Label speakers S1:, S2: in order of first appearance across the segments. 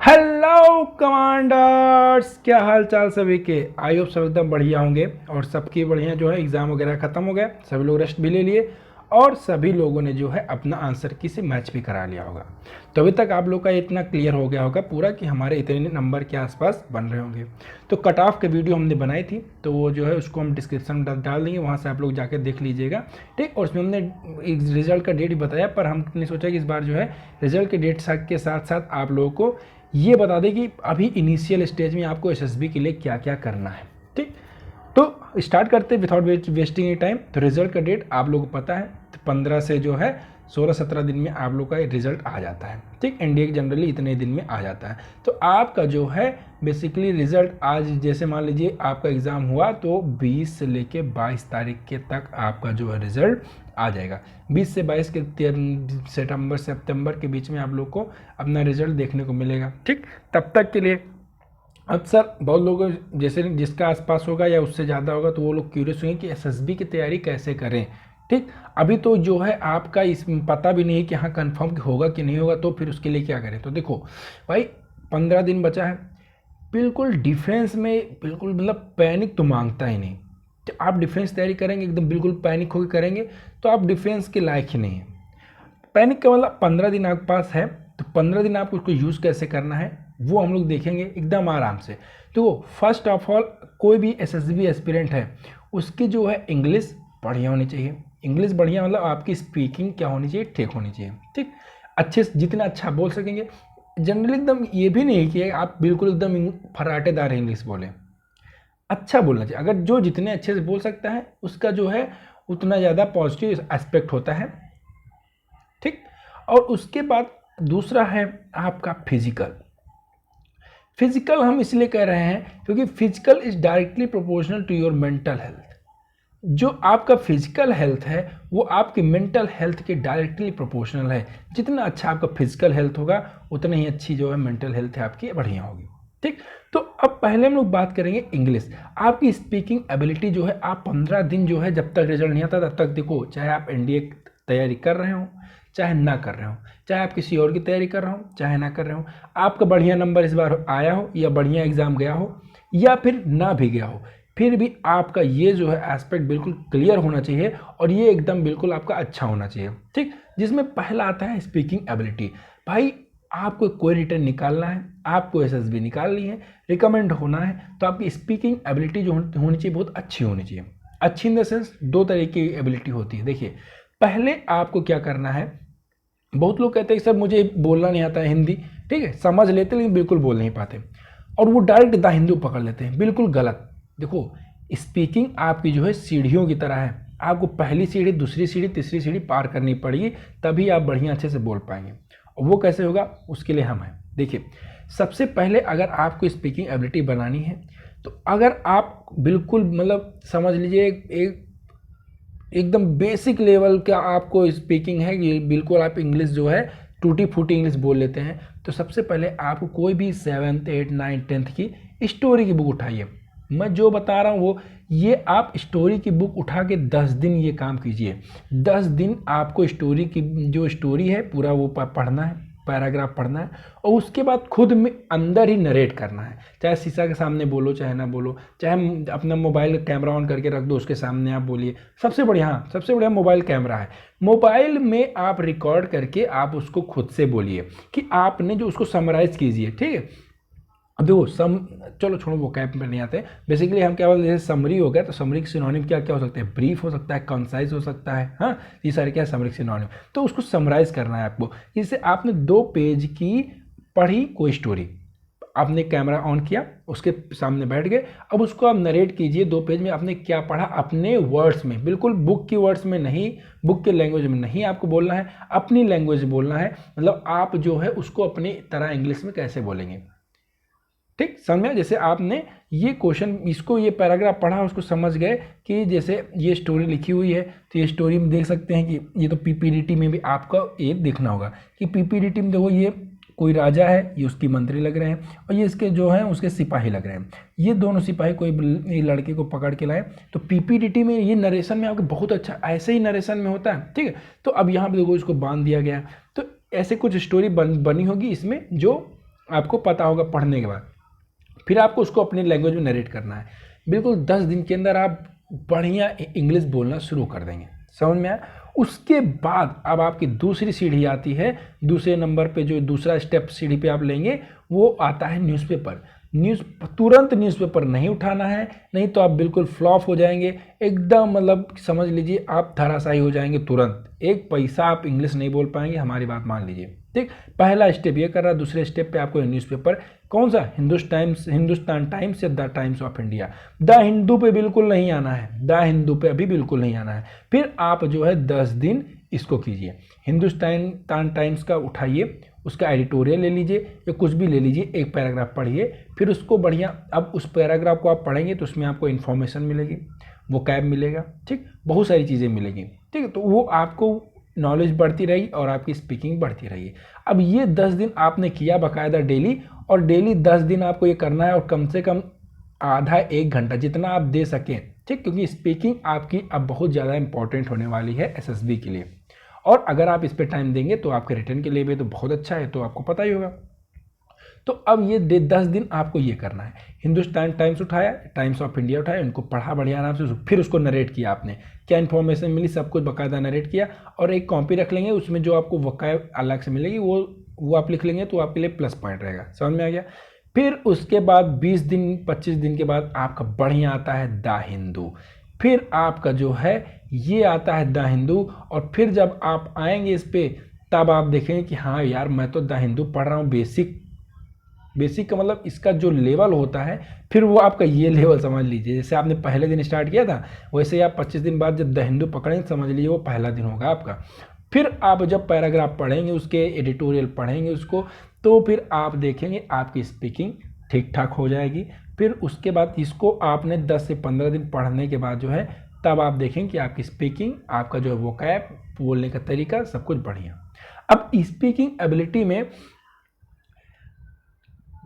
S1: Hello commanders, क्या हाल चाल सभी के। आई होप सब एकदम बढ़िया होंगे और सबकी बढ़िया जो है एग्ज़ाम वगैरह ख़त्म हो गया, सभी लोग रेस्ट भी ले लिए और सभी लोगों ने जो है अपना आंसर की से मैच भी करा लिया होगा। तो अभी तक आप लोग का इतना क्लियर हो गया होगा पूरा कि हमारे इतने नंबर के आसपास बन रहे होंगे। तो कट ऑफ के वीडियो हमने बनाई थी, तो वो जो है उसको हम डिस्क्रिप्शन में डाल देंगे, वहाँ से आप लोग जाकर देख लीजिएगा। ठीक, और उसमें हमने रिजल्ट का डेट भी बताया, पर हमने सोचा कि इस बार जो है रिजल्ट के डेट के साथ साथ आप लोगों को ये बता दें कि अभी इनिशियल स्टेज में आपको एसएसबी के लिए क्या क्या करना है। ठीक, तो स्टार्ट करते विदाउट वेस्टिंग ए टाइम। तो रिजल्ट का डेट आप लोगों को पता है, तो 15 से जो है 16-17 दिन में आप लोग का रिजल्ट आ जाता है। ठीक, एनडीए जनरली इतने दिन में आ जाता है। तो आपका जो है बेसिकली रिजल्ट आज जैसे मान लीजिए आपका एग्ज़ाम हुआ तो 20 से लेके 22 तारीख के तक आपका जो है रिजल्ट आ जाएगा। 20 से 22 के सितंबर के बीच में आप लोग को अपना रिजल्ट देखने को मिलेगा। ठीक, तब तक के लिए अब सर बहुत लोग जैसे जिसका आसपास होगा या उससे ज़्यादा होगा तो वो लोग क्यूरियस होंगे कि एसएसबी की तैयारी कैसे करें। ठीक, अभी तो जो है आपका इस पता भी नहीं कि हाँ कंफर्म होगा कि नहीं होगा, तो फिर उसके लिए क्या करें। तो देखो भाई 15 दिन बचा है, बिल्कुल डिफेंस में बिल्कुल मतलब पैनिक तो मांगता ही नहीं। तो आप डिफेंस तैयारी करेंगे एकदम बिल्कुल पैनिक होकर करेंगे तो आप डिफेंस के लायक ही नहीं है। पैनिक का मतलब 15 दिन आपके पास है, तो 15 दिन आपको उसको यूज़ कैसे करना है वो हम लोग देखेंगे एकदम आराम से। तो फर्स्ट ऑफ ऑल कोई भी एसएसबी एस्पिरेंट है उसकी जो है इंग्लिश बढ़िया होनी चाहिए। इंग्लिश बढ़िया मतलब आपकी स्पीकिंग क्या होनी चाहिए, ठीक होनी चाहिए। ठीक, अच्छे से जितना अच्छा बोल सकेंगे। जनरली एकदम ये भी नहीं कि आप बिल्कुल एकदम फराटेदार इंग्लिश बोलें, अच्छा बोलना चाहिए। अगर जो जितने अच्छे से बोल सकता है उसका जो है उतना ज़्यादा पॉजिटिव एस्पेक्ट होता है। ठीक, और उसके बाद दूसरा है आपका फिजिकल हम इसलिए कह रहे हैं क्योंकि physical is directly proportional to your mental health. जो आपका फिजिकल हेल्थ है वो आपकी मेंटल हेल्थ के डायरेक्टली प्रोपोर्शनल है। जितना अच्छा आपका फिजिकल हेल्थ होगा उतनी ही अच्छी जो है मेंटल हेल्थ है आपकी बढ़िया होगी। ठीक, तो अब पहले हम लोग बात करेंगे इंग्लिश। आपकी स्पीकिंग एबिलिटी जो है आप 15 दिन जो है जब तक रिजल्ट नहीं आता तब तक देखो, चाहे आप एनडीए तैयारी कर रहे हो चाहे ना कर रहे हो, चाहे आप किसी और की तैयारी कर रहे हो चाहे ना कर रहे हो, आपका बढ़िया नंबर इस बार आया हो या बढ़िया एग्जाम गया हो या फिर ना भी गया हो, फिर भी आपका ये जो है एस्पेक्ट बिल्कुल क्लियर होना चाहिए और ये एकदम बिल्कुल आपका अच्छा होना चाहिए। ठीक, जिसमें पहला आता है स्पीकिंग एबिलिटी। भाई आपको कोई रिटर्न निकालना है, आपको एसएसबी निकालनी है, रिकमेंड होना है, तो आपकी स्पीकिंग एबिलिटी जो होनी चाहिए बहुत अच्छी होनी चाहिए। अच्छी इन द सेंस दो तरीके की एबिलिटी होती है। देखिए पहले आपको क्या करना है, बहुत लोग कहते हैं सर मुझे बोलना नहीं आता है हिंदी। ठीक है, समझ लेते लेकिन बिल्कुल बोल नहीं पाते और वो डायरेक्ट द हिंदू पकड़ लेते हैं, बिल्कुल गलत। देखो स्पीकिंग आपकी जो है सीढ़ियों की तरह है, आपको पहली सीढ़ी दूसरी सीढ़ी तीसरी सीढ़ी पार करनी पड़ेगी तभी आप बढ़िया अच्छे से बोल पाएंगे। और वो कैसे होगा उसके लिए हम हैं। देखिए सबसे पहले अगर आपको स्पीकिंग एबिलिटी बनानी है तो अगर आप बिल्कुल मतलब समझ लीजिए एक एकदम बेसिक लेवल का आपको स्पीकिंग है, ये बिल्कुल आप इंग्लिश जो है टूटी फूटी इंग्लिश बोल लेते हैं, तो सबसे पहले आपको कोई भी 7th 8th 9th 10th की स्टोरी की बुक उठाइए। मैं जो बता रहा हूँ वो ये आप स्टोरी की बुक उठा के 10 दिन ये काम कीजिए। 10 दिन आपको स्टोरी की जो स्टोरी है पूरा वो पढ़ना है, पैराग्राफ पढ़ना है और उसके बाद खुद में अंदर ही नरेट करना है। चाहे शीशा के सामने बोलो चाहे ना बोलो, चाहे अपना मोबाइल कैमरा ऑन करके रख दो उसके सामने आप बोलिए। सबसे बढ़िया मोबाइल कैमरा है, मोबाइल में आप रिकॉर्ड करके आप उसको खुद से बोलिए कि आपने जो उसको समराइज़ कीजिए। ठीक है, अब देखो चलो छोड़ो वो कैप में नहीं आते। बेसिकली हम क्या बोलते हैं, जैसे समरी हो गया तो समरी के सिनोनिम क्या क्या हो सकते हैं, ब्रीफ हो सकता है, कंसाइज हो सकता है। हाँ, ये सारे क्या है समरी के सिनोनिम। तो उसको समराइज करना है आपको। जैसे आपने 2 पेज की पढ़ी कोई स्टोरी, आपने कैमरा ऑन किया उसके सामने बैठ गए, अब उसको आप नरेट कीजिए 2 पेज में आपने क्या पढ़ा अपने वर्ड्स में, बिल्कुल बुक की वर्ड्स में नहीं, बुक के लैंग्वेज में नहीं आपको बोलना है, अपनी लैंग्वेज बोलना है। मतलब आप जो है उसको अपनी तरह इंग्लिश में कैसे बोलेंगे। ठीक, समझ में। जैसे आपने ये क्वेश्चन इसको ये पैराग्राफ पढ़ा उसको समझ गए कि जैसे ये स्टोरी लिखी हुई है, तो ये स्टोरी में देख सकते हैं कि ये तो पीपीडीटी में भी आपका ये देखना होगा कि पीपीडीटी में देखो ये कोई राजा है, ये उसकी मंत्री लग रहे हैं और ये इसके जो हैं उसके सिपाही लग रहे हैं। ये दोनों सिपाही कोई लड़के को पकड़ के लाए, तो पीपीडीटी में ये नरेशन में आपको बहुत अच्छा ऐसे ही नरेशन में होता है। ठीक है, तो अब यहाँ पे देखो इसको बांध दिया गया, तो ऐसे कुछ स्टोरी बनी होगी इसमें जो आपको पता होगा पढ़ने के बाद। फिर आपको उसको अपनी लैंग्वेज में नरेट करना है। बिल्कुल 10 दिन के अंदर आप बढ़िया इंग्लिश बोलना शुरू कर देंगे। समझ में आया? उसके बाद अब आपकी दूसरी सीढ़ी आती है। दूसरे नंबर पे जो दूसरा स्टेप सीढ़ी पे आप लेंगे वो आता है न्यूज़पेपर। तुरंत न्यूज़पेपर नहीं उठाना है, नहीं तो आप बिल्कुल फ्लॉप हो जाएंगे एकदम, मतलब समझ लीजिए आप धराशायी हो जाएंगे तुरंत। एक पैसा आप इंग्लिश नहीं बोल पाएंगे, हमारी बात मान लीजिए। ठीक, पहला स्टेप ये कर रहा है। दूसरे स्टेप पे आपको न्यूज़पेपर कौन सा, हिंदुस्तान टाइम्स या the times of India, the Hindu पे बिल्कुल नहीं आना है, द हिंदू पे अभी बिल्कुल नहीं आना है। फिर आप जो है 10 दिन इसको कीजिए। हिंदुस्तान टाइम्स का उठाइए, उसका एडिटोरियल ले लीजिए या कुछ भी ले लीजिए, एक पैराग्राफ पढ़िए, फिर उसको बढ़िया, अब उस पैराग्राफ को आप पढ़ेंगे तो उसमें आपको इन्फॉर्मेशन मिलेगी, वोकैब मिलेगा, ठीक, बहुत सारी चीज़ें मिलेगी। ठीक है, तो वो आपको नॉलेज बढ़ती रही और आपकी स्पीकिंग बढ़ती रही। अब ये 10 दिन आपने किया बाकायदा डेली, और डेली 10 दिन आपको ये करना है, और कम से कम आधा 1 घंटा जितना आप दे सकें। ठीक, क्योंकि स्पीकिंग आपकी अब बहुत ज़्यादा इंपॉर्टेंट होने वाली है एसएसबी के लिए, और अगर आप इस पे टाइम देंगे तो आपके रिटर्न के लिए भी तो बहुत अच्छा है, तो आपको पता ही होगा। तो अब ये 10 दिन आपको ये करना है। हिंदुस्तान टाइम्स उठाया, टाइम्स ऑफ इंडिया उठाया, उनको पढ़ा बढ़िया आराम से, फिर उसको नरेट किया आपने, क्या इन्फॉर्मेशन मिली सब कुछ बाकायदा नरेट किया, और एक कॉपी रख लेंगे, उसमें जो आपको वकायब अलग से मिलेगी वो आप लिख लेंगे, तो आपके लिए प्लस पॉइंट रहेगा। समझ में आ गया? फिर उसके बाद 20 दिन 25 दिन के बाद आपका बढ़िया आता है द हिंदू। फिर आपका जो है ये आता है द हिंदू, और फिर जब आप आएंगे इस पे तब आप देखेंगे कि हाँ यार मैं तो द हिंदू पढ़ रहा हूँ, बेसिक का मतलब इसका जो लेवल होता है, फिर वो आपका ये लेवल समझ लीजिए। जैसे आपने पहले दिन स्टार्ट किया था, वैसे ही आप 25 दिन बाद जब द हिंदू पकड़ेंगे, समझ लीजिए वो पहला दिन होगा आपका। फिर आप जब पैराग्राफ पढ़ेंगे, उसके एडिटोरियल पढ़ेंगे उसको, तो फिर आप देखेंगे आपकी स्पीकिंग ठीक ठाक हो जाएगी। फिर उसके बाद इसको आपने 10 से 15 दिन पढ़ने के बाद जो है, तब आप देखेंगे कि आपकी स्पीकिंग, आपका जो है वोकैब, बोलने का तरीका सब कुछ बढ़िया। अब स्पीकिंग एबिलिटी में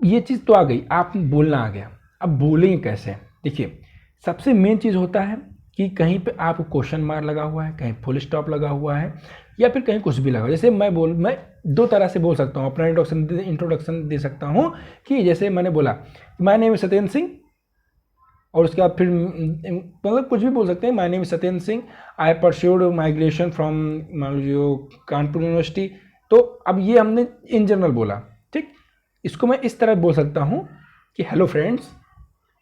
S1: ये चीज़ तो आ गई, आप बोलना आ गया। अब बोलेंगे कैसे? देखिए, सबसे मेन चीज़ होता है कि कहीं पे आपको क्वेश्चन मार्क लगा हुआ है, कहीं फुल स्टॉप लगा हुआ है, या फिर कहीं कुछ भी लगा। जैसे मैं 2 तरह से बोल सकता हूँ, अपना इंट्रोडक्शन दे सकता हूँ कि जैसे मैंने बोला my name is Satyendra Singh, और उसके बाद फिर मतलब कुछ भी बोल सकते हैं, my name is Satyendra Singh, I pursued migration from जो कानपुर यूनिवर्सिटी। तो अब ये हमने इन जनरल बोला, ठीक। इसको मैं इस तरह बोल सकता हूँ कि hello friends,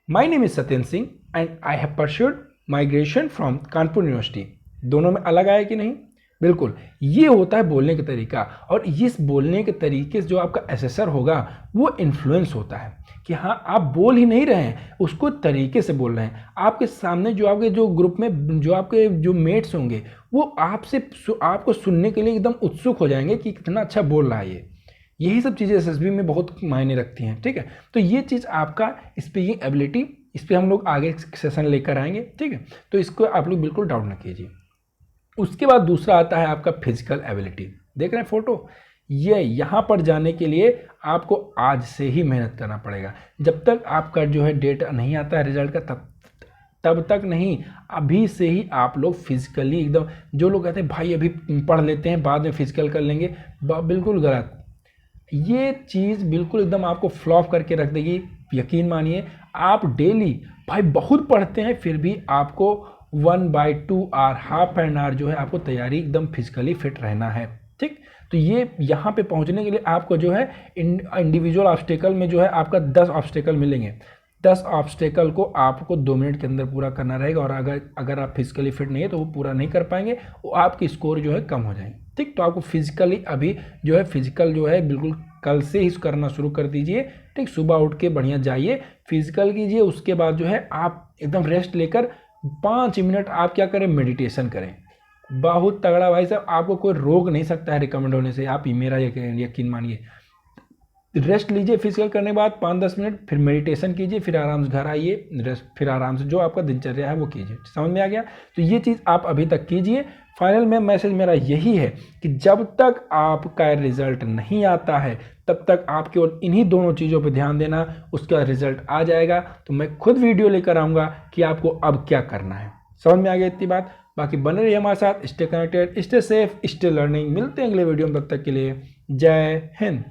S1: my name is Satyendra Singh and I have pursued migration from Kanpur university. दोनों में अलग आया कि नहीं? बिल्कुल। ये होता है बोलने का तरीका, और इस बोलने के तरीके से जो आपका एसेसर होगा वो इन्फ्लुएंस होता है कि हाँ आप बोल ही नहीं रहे हैं, उसको तरीके से बोल रहे हैं। आपके सामने जो आपके जो ग्रुप में जो आपके जो मेट्स होंगे वो आपको सुनने के लिए एकदम उत्सुक हो जाएंगे कि कितना अच्छा बोल रहा है ये। यही सब चीज़ें एसएसबी में बहुत मायने रखती हैं, ठीक है। तो ये चीज़ आपका स्पीकिंग एबिलिटी, इस पर हम लोग आगे सेशन लेकर आएंगे, ठीक है। तो इसको आप लोग बिल्कुल डाउट ना कीजिए। उसके बाद दूसरा आता है आपका फिजिकल एबिलिटी। देख रहे हैं फोटो, ये यहाँ पर जाने के लिए आपको आज से ही मेहनत करना पड़ेगा। जब तक आपका जो है डेट नहीं आता है रिजल्ट का, तब तक नहीं, अभी से ही आप लोग फिजिकली एकदम, जो लोग कहते हैं भाई अभी पढ़ लेते हैं बाद में फिजिकल कर लेंगे, बिल्कुल गलत। ये चीज़ बिल्कुल एकदम आपको फ्लॉप करके रख देगी। यकीन मानिए, आप डेली भाई बहुत पढ़ते हैं फिर भी आपको 1/2 आवर, हाफ एन आवर जो है आपको तैयारी एकदम फिजिकली फिट रहना है, ठीक। तो ये यहाँ पे पहुँचने के लिए आपको जो है इंडिविजुअल ऑब्स्टेकल में जो है आपका 10 ऑब्स्टेकल मिलेंगे। 10 ऑब्स्टेकल को आपको 2 मिनट के अंदर पूरा करना रहेगा, और अगर आप फिजिकली फिट नहीं है तो वो पूरा नहीं कर पाएंगे, वो आपकी स्कोर जो है कम हो जाएंगे, ठीक। तो आपको फिजिकली अभी जो है फिजिकल जो है बिल्कुल कल से ही करना शुरू कर दीजिए, ठीक। सुबह उठ के बढ़िया जाइए, फिजिकल कीजिए, उसके बाद जो है आप एकदम रेस्ट लेकर 5 मिनट आप क्या करें, मेडिटेशन करें। बहुत तगड़ा भाई साहब, आपको कोई रोक नहीं सकता है रिकमेंड होने से, आप ही मेरा यकीन मानिए। रेस्ट लीजिए फिजिकल करने के बाद 5-10 मिनट, फिर मेडिटेशन कीजिए, फिर आराम से घर आइए, रेस्ट, फिर आराम से जो आपका दिनचर्या है वो कीजिए। समझ में आ गया? तो ये चीज़ आप अभी तक कीजिए। फाइनल में मैसेज मेरा यही है कि जब तक आपका रिजल्ट नहीं आता है तब तक आप केवल इन्हीं दोनों चीज़ों पर ध्यान देना, उसका रिजल्ट आ जाएगा तो मैं खुद वीडियो लेकर आऊँगा कि आपको अब क्या करना है। समझ में आ गया इतनी बात? बाकी बने रहिए हमारे साथ, stay connected, stay safe, stay learning. मिलते हैं अगले वीडियो में, तब तक के लिए जय हिंद।